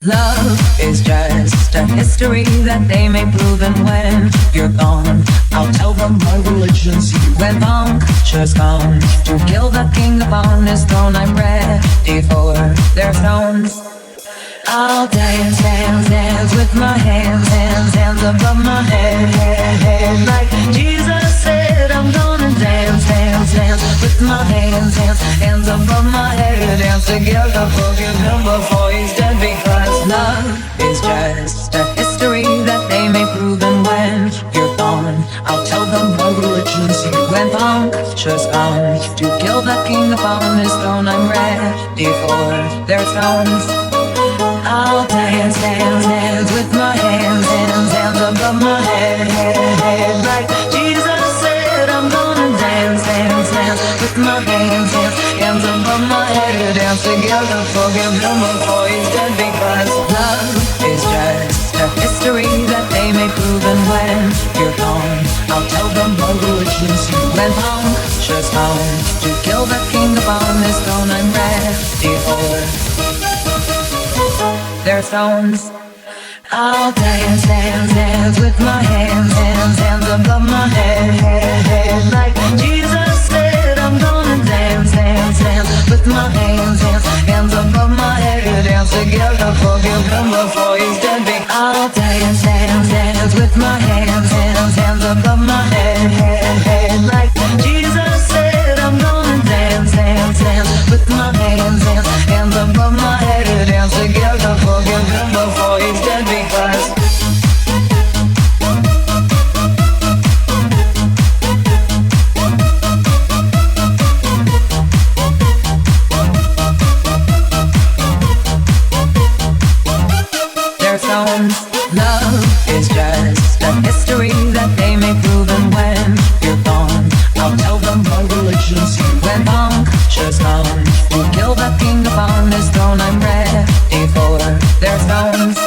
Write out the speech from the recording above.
Love is just a history that they may prove, and when you're gone, I'll tell them my religion's you. When punctures come to kill the king upon his throne, I'm ready for their stones. I'll dance, dance, dance with my hands, hands, hands above my head, head, head. Like Jesus said, I'm gonna dance, dance, dance with my hands, hands, hands above my head. Dance together, forgive him before he's dead, because love is just a history that they may prove, and when you're gone, I'll tell them my religion's you. When punctures come to kill the king upon his throne, I'm ready for their stones. I'll dance, dance, dance with my hands, hands, hands above my head, head, head. Like Jesus said, I'm gonna dance, dance, dance with my hands, hands, hands above my head. Dance together, forgive him before he's dead, because love is just a history that they may prove, and when you're gone, I'll tell them my religion's you. When punctures come to kill the king upon his throne, I'm ready for their stones. I'll dance, dance, dance with my hands, hands, hands above my head, head, head. Like Jesus said, I'm gonna dance, dance, dance with my hands, hands, hands above my head. Dance together, forgive him before he's dead. I'll dance, dance, dance with my hands, hands, hands above my head, head, head. Like Jesus said, I'm gonna dance, dance, dance with my hands, hands, hands above my head. Dance together, forgive him before he's dead, because their stones. Love is just a history that they may prove, and when you're gone, I'll tell them my religion's you. When punctures come to kill the king upon his throne, I'm ready for their stones.